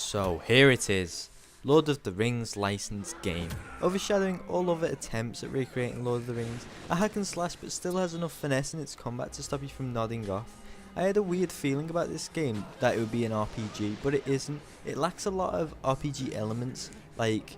So here it is, Lord of the Rings licensed game, overshadowing all other attempts at recreating Lord of the Rings. A hack and slash but still has enough finesse in its combat to stop you from nodding off. I had a weird feeling about this game that it would be an RPG, but it isn't. It lacks a lot of RPG elements, like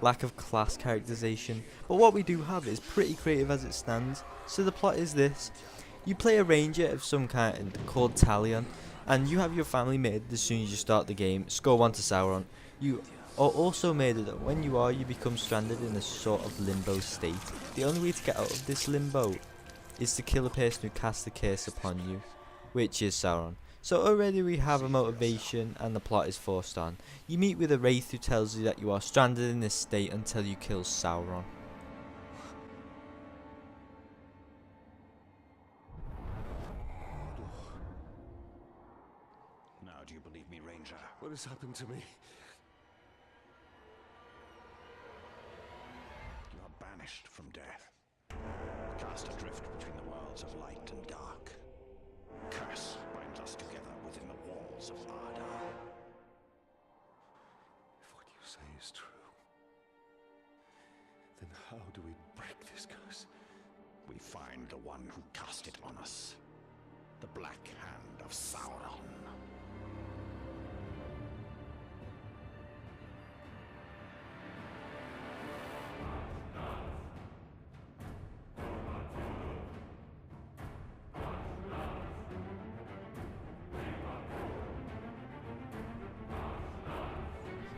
lack of class characterization, but what we do have is pretty creative as it stands. So the plot is this: you play a ranger of some kind called Talion, and you have your family made as soon as you start the game. Score 1 to Sauron. You are also made that when you become stranded in a sort of limbo state. The only way to get out of this limbo is to kill a person who casts the curse upon you, which is Sauron. So already we have a motivation and the plot is forced on. You meet with a wraith who tells you that you are stranded in this state until you kill Sauron. Now do you believe me, Ranger? What has happened to me? You are banished from death, cast adrift between the worlds of light and dark. Curse binds us together within the walls of Ardar. If what you say is true, then how do we break this curse? We find the one who cast it on us, the Black Hand of Sauron.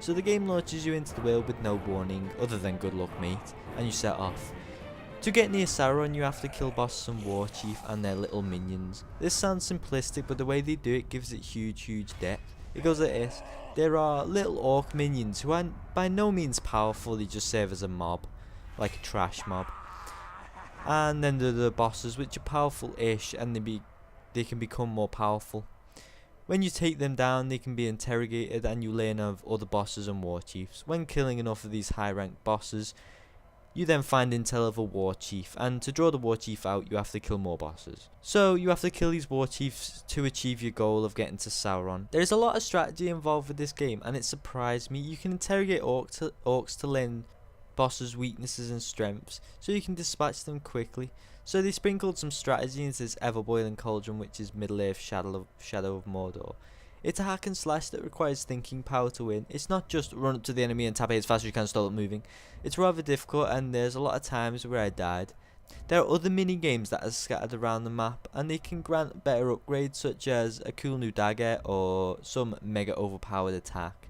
So the game launches you into the world with no warning other than good luck mate, and you set off. To get near Sauron you have to kill bosses and war chief and their little minions. This sounds simplistic, but the way they do it gives it huge depth. It goes like this: there are little orc minions who aren't by no means powerful, they just serve as a mob, like a trash mob. And then there are the bosses, which are powerful-ish, and they can become more powerful. When you take them down, they can be interrogated and you learn of other bosses and war chiefs. When killing enough of these high ranked bosses, you then find intel of a war chief, and to draw the war chief out you have to kill more bosses. So you have to kill these war chiefs to achieve your goal of getting to Sauron. There is a lot of strategy involved with this game, and it surprised me. You can interrogate orcs to learn bosses' weaknesses and strengths, so you can dispatch them quickly. So they sprinkled some strategy into this ever-boiling cauldron, which is Middle-Earth Shadow of Mordor. It's a hack and slash that requires thinking power to win. It's not just run up to the enemy and tap it as fast as you can, stop it moving. It's rather difficult, and there's a lot of times where I died. There are other mini games that are scattered around the map, and they can grant better upgrades, such as a cool new dagger or some mega overpowered attack.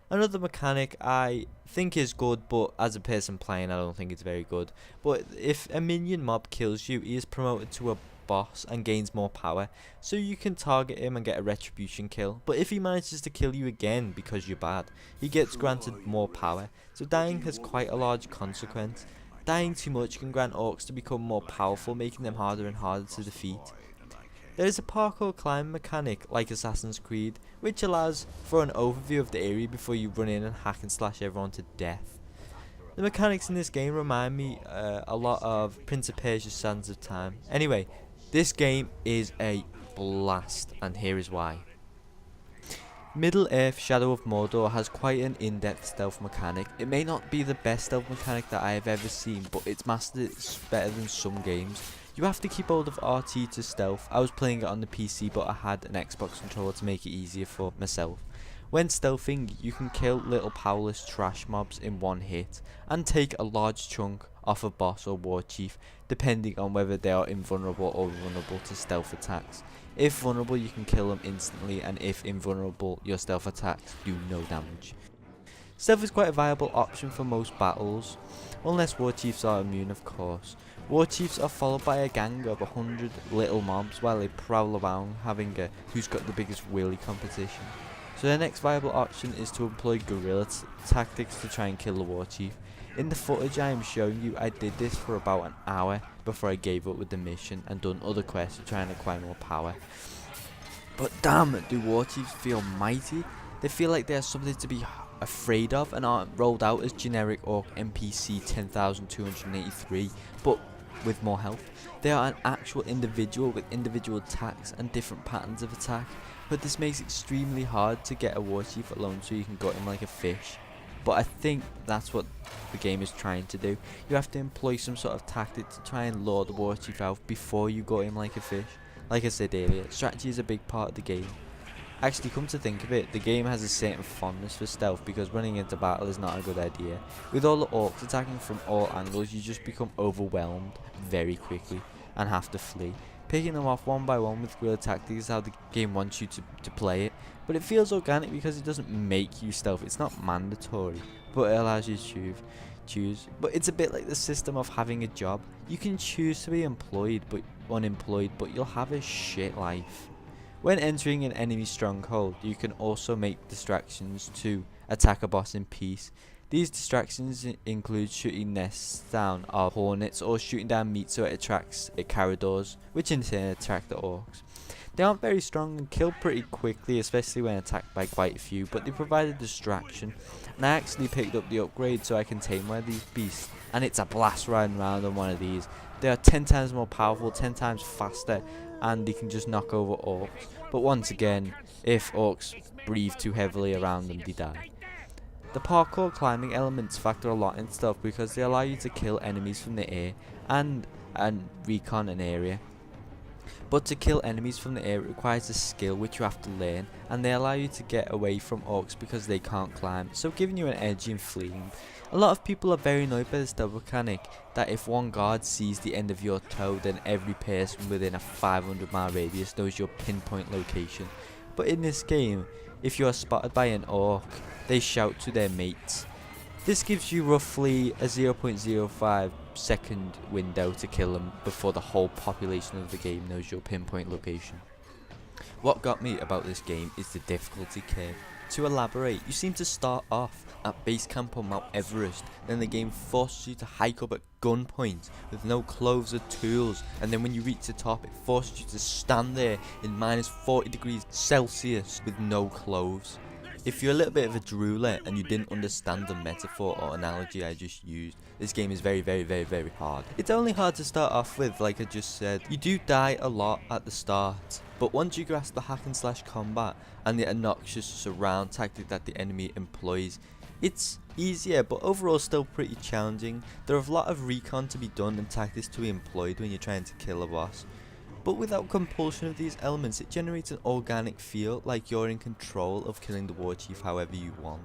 Another mechanic I think is good, but as a person playing I don't think it's very good. But if a minion mob kills you, he is promoted to a boss and gains more power, so you can target him and get a retribution kill. But if he manages to kill you again because you're bad, he gets granted more power, so dying has quite a large consequence. Dying too much can grant orcs to become more powerful, making them harder and harder to defeat. There is a parkour climb mechanic like Assassin's Creed, which allows for an overview of the area before you run in and hack and slash everyone to death. The mechanics in this game remind me a lot of Prince of Persia: Sands of Time. Anyway, this game is a blast, and here is why. Middle-Earth Shadow of Mordor has quite an in-depth stealth mechanic. It may not be the best stealth mechanic that I have ever seen, but it's mastered it better than some games. You have to keep hold of RT to stealth. I was playing it on the PC, but I had an Xbox controller to make it easier for myself. When stealthing, you can kill little powerless trash mobs in one hit, and take a large chunk off a boss or war chief, depending on whether they are invulnerable or vulnerable to stealth attacks. If vulnerable, you can kill them instantly, and if invulnerable, your stealth attacks do no damage. Stealth is quite a viable option for most battles, unless war chiefs are immune, of course. War chiefs are followed by a gang of 100 little mobs while they prowl around, having a who's got the biggest wheelie competition. So the next viable option is to employ guerrilla tactics to try and kill the war chief. In the footage I am showing you, I did this for about an hour before I gave up with the mission and done other quests to try and acquire more power. But damn, do war chiefs feel mighty? They feel like they are something to be afraid of and aren't rolled out as generic orc NPC 10,283, but with more health. They are an actual individual with individual attacks and different patterns of attack, but this makes it extremely hard to get a war chief alone so you can gut him like a fish. But I think that's what the game is trying to do. You have to employ some sort of tactic to try and lure the war chief out before you gut him like a fish. Like I said earlier, strategy is a big part of the game. Actually, come to think of it, the game has a certain fondness for stealth because running into battle is not a good idea. With all the orcs attacking from all angles, you just become overwhelmed very quickly and have to flee. Picking them off one by one with guerrilla tactics is how the game wants you to play it, but it feels organic because it doesn't make you stealth. It's not mandatory, but it allows you to choose. But it's a bit like the system of having a job. You can choose to be unemployed, but you'll have a shit life. When entering an enemy stronghold, you can also make distractions to attack a boss in peace. These distractions include shooting nests down of hornets or shooting down meat so it attracts Caradors, which in turn attract the orcs. They aren't very strong and kill pretty quickly, especially when attacked by quite a few, but they provide a distraction. And I actually picked up the upgrade so I can tame one of these beasts, and it's a blast riding around on one of these. They are 10 times more powerful, 10 times faster, and they can just knock over orcs. But once again, if orcs breathe too heavily around them, they die. The parkour climbing elements factor a lot in stealth because they allow you to kill enemies from the air and recon an area. But to kill enemies from the air requires a skill which you have to learn, and they allow you to get away from orcs because they can't climb, so giving you an edge in fleeing. A lot of people are very annoyed by this stealth mechanic that if one guard sees the end of your toe, then every person within a 500-mile radius knows your pinpoint location. But in this game, if you are spotted by an orc, they shout to their mates. This gives you roughly a 0.05 second window to kill them before the whole population of the game knows your pinpoint location. What got me about this game is the difficulty curve. To elaborate, you seem to start off at base camp on Mount Everest, then the game forces you to hike up at gunpoint with no clothes or tools, and then when you reach the top it forces you to stand there in minus 40 degrees Celsius with no clothes. If you're a little bit of a drooler and you didn't understand the metaphor or analogy I just used, this game is very hard. It's only hard to start off with, like I just said. You do die a lot at the start, but once you grasp the hack and slash combat and the obnoxious surround tactic that the enemy employs, it's easier, but overall still pretty challenging. There are a lot of recon to be done and tactics to be employed when you're trying to kill a boss. But without compulsion of these elements, it generates an organic feel like you're in control of killing the war chief however you want.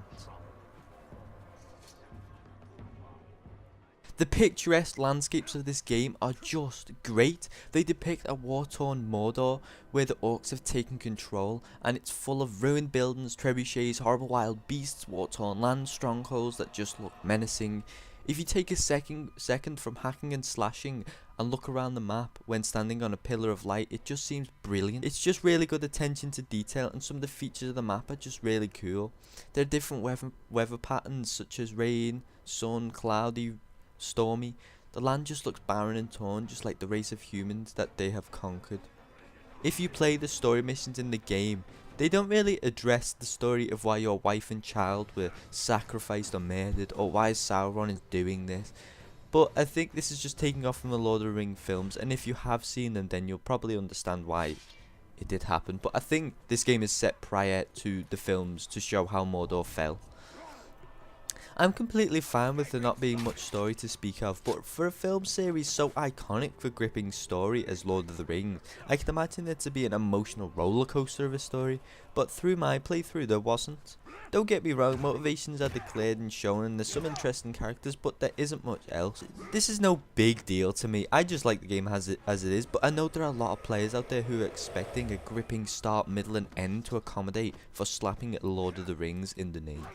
The picturesque landscapes of this game are just great. They depict a war-torn Mordor where the orcs have taken control, and it's full of ruined buildings, trebuchets, horrible wild beasts, war-torn land, strongholds that just look menacing. If you take a second from hacking and slashing and look around the map when standing on a pillar of light, it just seems brilliant. It's just really good attention to detail, and some of the features of the map are just really cool. There are different weather patterns such as rain, sun, cloudy, stormy. The land just looks barren and torn, just like the race of humans that they have conquered. If you play the story missions in the game, they don't really address the story of why your wife and child were sacrificed or murdered, or why Sauron is doing this. But I think this is just taking off from the Lord of the Rings films, and if you have seen them then you'll probably understand why it did happen. But I think this game is set prior to the films to show how Mordor fell. I'm completely fine with there not being much story to speak of, but for a film series so iconic for gripping story as Lord of the Rings, I can imagine it to be an emotional roller coaster of a story, but through my playthrough there wasn't. Don't get me wrong, motivations are declared and shown and there's some interesting characters, but there isn't much else. This is no big deal to me, I just like the game as it is, but I know there are a lot of players out there who are expecting a gripping start, middle and end to accommodate for slapping Lord of the Rings in the name.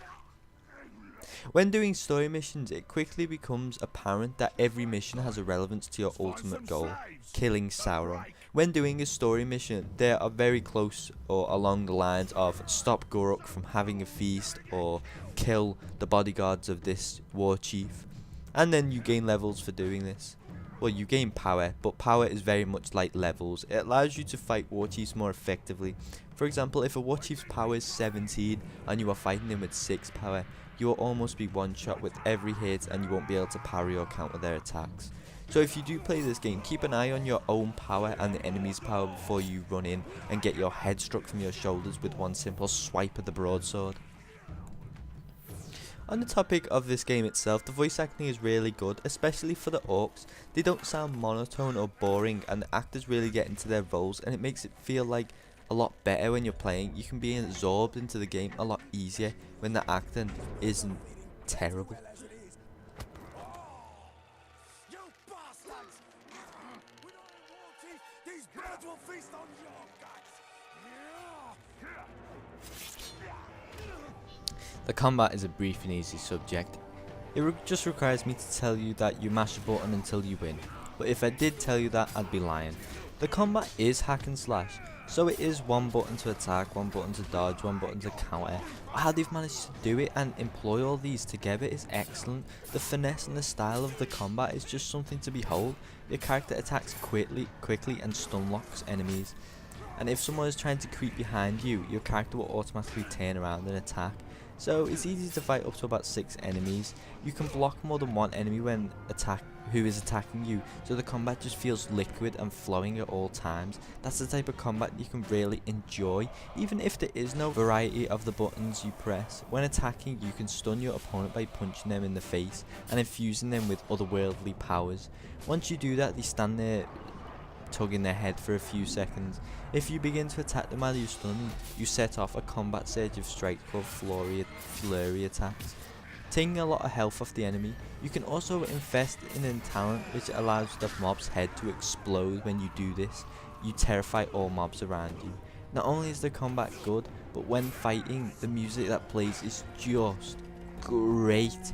When doing story missions, it quickly becomes apparent that every mission has a relevance to your ultimate goal, killing Sauron. When doing a story mission, they are very close or along the lines of stop Guruk from having a feast or kill the bodyguards of this war chief. And then you gain levels for doing this. Well, you gain power, but power is very much like levels. It allows you to fight war chiefs more effectively. For example, if a war chief's power is 17 and you are fighting him with 6 power, you will almost be one shot with every hit and you won't be able to parry or counter their attacks. So if you do play this game, keep an eye on your own power and the enemy's power before you run in and get your head struck from your shoulders with one simple swipe of the broadsword. On the topic of this game itself, the voice acting is really good, especially for the orcs. They don't sound monotone or boring, and the actors really get into their roles, and it makes it feel like a lot better when you're playing. You can be absorbed into the game a lot easier when the acting isn't terrible. You bastards! We don't have war, Chief. These birds will feast on your guts. The combat is a brief and easy subject. It just requires me to tell you that you mash a button until you win, but if I did tell you that, I'd be lying. The combat is hack and slash, so it is one button to attack, one button to dodge, one button to counter. How they've managed to do it and employ all these together is excellent. The finesse and the style of the combat is just something to behold. Your character attacks quickly and stun locks enemies, and if someone is trying to creep behind you, your character will automatically turn around and attack. So it's easy to fight up to about 6 enemies. You can block more than one enemy who is attacking you, so the combat just feels liquid and flowing at all times. That's the type of combat you can really enjoy, even if there is no variety of the buttons you press. When attacking, you can stun your opponent by punching them in the face and infusing them with otherworldly powers. Once you do that, they stand there tugging their head for a few seconds. If you begin to attack them while you're stunned, you set off a combat surge of strikes called flurry attacks, taking a lot of health off the enemy. You can also invest in a talent which allows the mob's head to explode. When you do this, you terrify all mobs around you. Not only is the combat good, but when fighting, the music that plays is just great.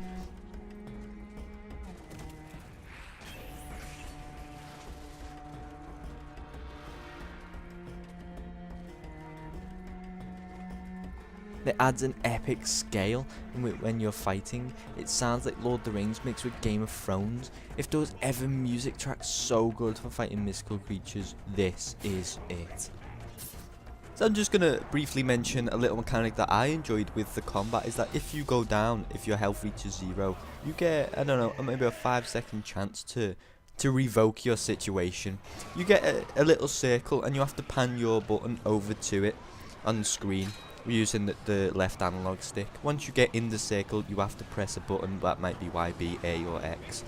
It adds an epic scale when you're fighting. It sounds like Lord of the Rings mixed with Game of Thrones. If there was ever music tracks so good for fighting mystical creatures, this is it. So I'm just going to briefly mention a little mechanic that I enjoyed with the combat, is that if you go down, if your health reaches 0, you get, I don't know, maybe a 5-second chance to revoke your situation. You get a little circle and you have to pan your button over to it on the screen using the left analog stick. Once you get in the circle, you have to press a button that might be Y, B, A or X.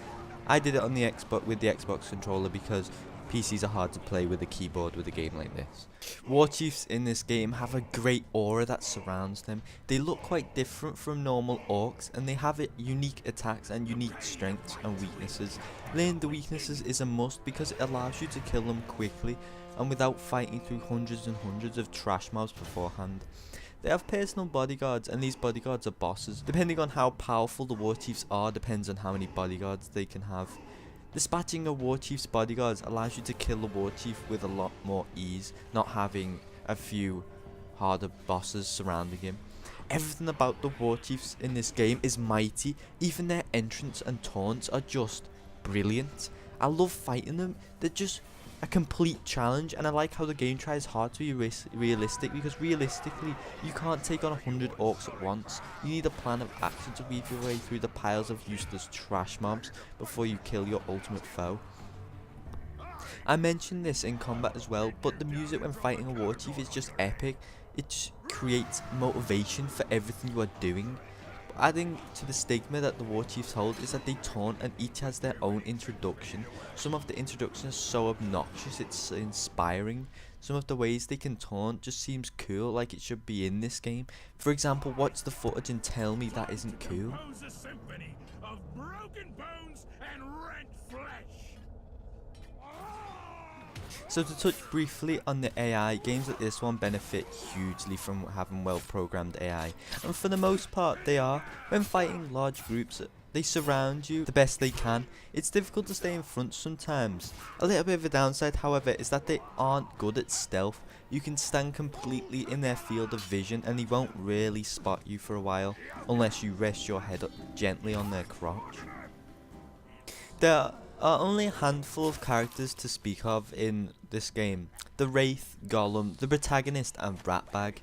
I did it on the Xbox with the Xbox controller because PCs are hard to play with a keyboard with a game like this. War Chiefs in this game have a great aura that surrounds them. They look quite different from normal orcs, and they have unique attacks and unique strengths and weaknesses. Learning the weaknesses is a must because it allows you to kill them quickly and without fighting through hundreds and hundreds of trash mobs beforehand. They have personal bodyguards, and these bodyguards are bosses. Depending on how powerful the War Chiefs are depends on how many bodyguards they can have. Dispatching a War Chief's bodyguards allows you to kill the War Chief with a lot more ease, not having a few harder bosses surrounding him. Everything about the War Chiefs in this game is mighty. Even their entrance and taunts are just brilliant. I love fighting them. They're just a complete challenge, and I like how the game tries hard to be realistic, because realistically you can't take on 100 orcs at once. You need a plan of action to weave your way through the piles of useless trash mobs before you kill your ultimate foe. I mentioned this in combat as well, but the music when fighting a War Chief is just epic. It just creates motivation for everything you are doing. Adding to the stigma that the War Chiefs hold is that they taunt, and each has their own introduction. Some of the introductions are so obnoxious it's inspiring. Some of the ways they can taunt just seems cool, like it should be in this game. For example, watch the footage and tell me that isn't cool. A symphony of broken bones and rent flesh. So to touch briefly on the AI, games like this one benefit hugely from having well programmed AI, and for the most part they are. When fighting large groups, they surround you the best they can. It's difficult to stay in front sometimes. A little bit of a downside, however, is that they aren't good at stealth. You can stand completely in their field of vision and they won't really spot you for a while, unless you rest your head up gently on their crotch. There are only a handful of characters to speak of in this game: the Wraith, Gollum, the protagonist and Ratbag.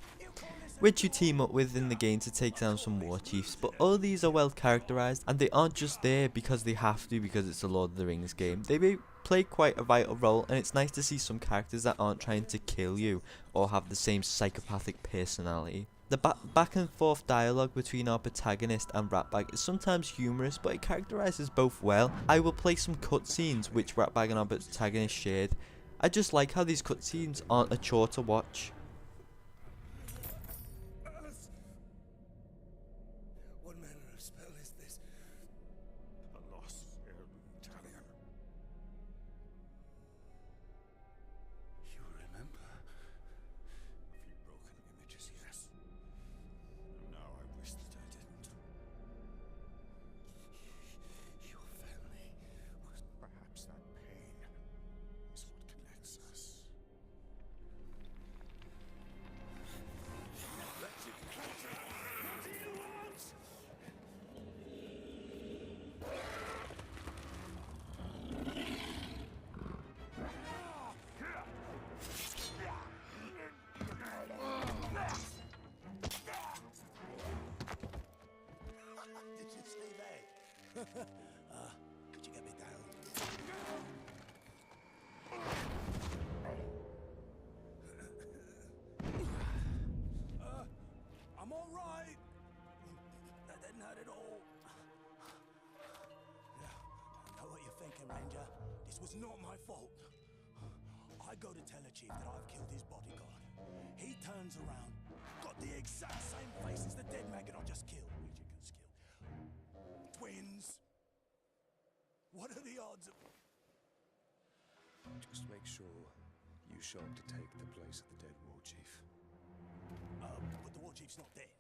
which you team up with in the game to take down some war chiefs, but all these are well characterized and they aren't just there because they have to because it's a Lord of the Rings game. They may play quite a vital role, and it's nice to see some characters that aren't trying to kill you or have the same psychopathic personality. The back and forth dialogue between our protagonist and Ratbag is sometimes humorous, but it characterizes both well. I will play some cutscenes which Ratbag and our protagonist shared. I just like how these cutscenes aren't a chore to watch. What manner of spell is this? A lost Italian. You remember? A few broken images, yes. And now I wish that I didn't. Your family was... Perhaps that pain is what connects us. Did you see that? Could you get me down? I'm all right. That didn't hurt at all. Yeah, I know what you're thinking, Ranger. This was not my fault. I go to tell the chief that I've killed his bodyguard. He turns around, got the exact same face as the dead maggot I just killed. Which you can skill. Twins. What are the odds of... Just make sure you show up to take the place of the dead war chief. But the war chief's not dead.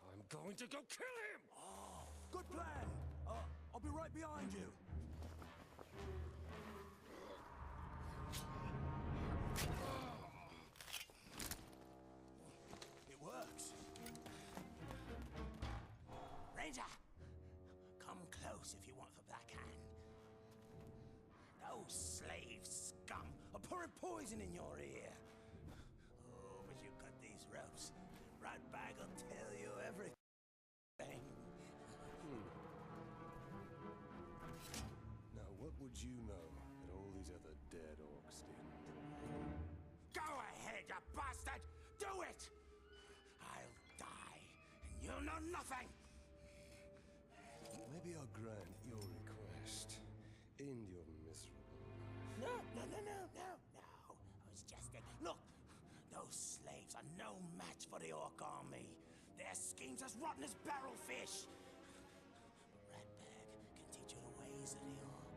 I'm going to go kill him! Oh, good plan. I'll be right behind you. It works. Ranger, come close if you want the backhand. Those slave scum are pouring poison in your ear. Oh, but you cut these ropes. Ratbag will tell you everything. Now, what would you know that all these other dead orcs didn't? Go ahead, you bastard! Do it! I'll die, and you'll know nothing! Maybe I'll grant your request. End your miserable life. No. I was just look, those slaves are no match for the orc army. Their schemes as rotten as barrel fish. But Ratbag can teach you the ways of the orc.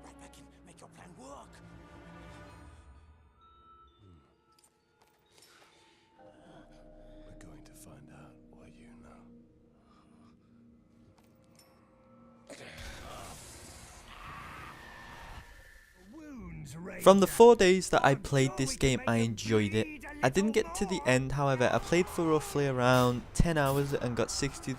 Ratbag can make your plan work. We're going to find out what you know. From the 4 days that I played this game, I enjoyed it. I didn't get to the end, however. I played for roughly around 10 hours and got 60%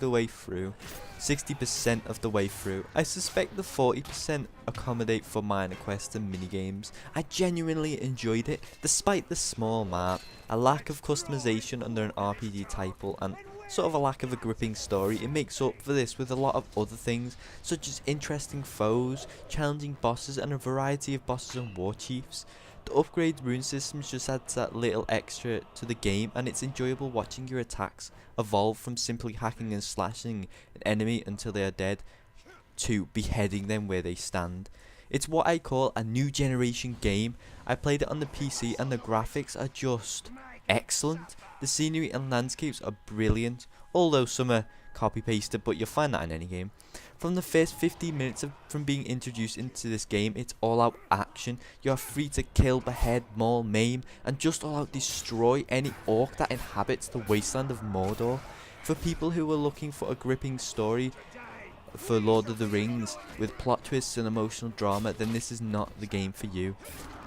of the way through. I suspect the 40% accommodate for minor quests and minigames. I genuinely enjoyed it, despite the small map, a lack of customization under an RPG title, and sort of a lack of a gripping story. It makes up for this with a lot of other things, such as interesting foes, challenging bosses, and a variety of bosses and war chiefs. The upgrade rune systems just adds that little extra to the game, and it's enjoyable watching your attacks evolve from simply hacking and slashing an enemy until they are dead to beheading them where they stand. It's what I call a new generation game. I played it on the PC and the graphics are just excellent. The scenery and landscapes are brilliant, although some are copy pasted, but you'll find that in any game. From the first 15 minutes from being introduced into this game, it's all out action. You are free to kill, behead, maul, maim, and just all out destroy any orc that inhabits the wasteland of Mordor. For people who are looking for a gripping story for Lord of the Rings with plot twists and emotional drama, then this is not the game for you.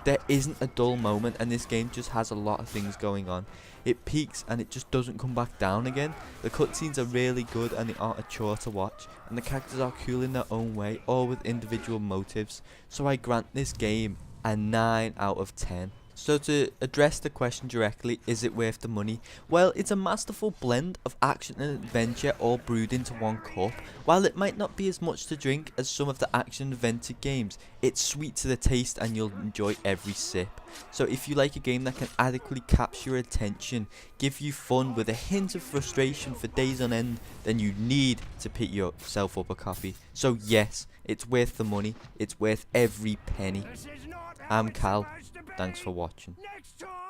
There isn't a dull moment, and this game just has a lot of things going on. It peaks and it just doesn't come back down again. The cutscenes are really good and they aren't a chore to watch, and the characters are cool in their own way, all with individual motives. So I grant this game a 9 out of 10. So to address the question directly, is it worth the money? Well, it's a masterful blend of action and adventure all brewed into one cup. While it might not be as much to drink as some of the action adventure games, it's sweet to the taste and you'll enjoy every sip. So if you like a game that can adequately capture your attention, give you fun with a hint of frustration for days on end, then you need to pick yourself up a copy. So yes, it's worth the money, it's worth every penny. I'm Cal, thanks for watching. Next time!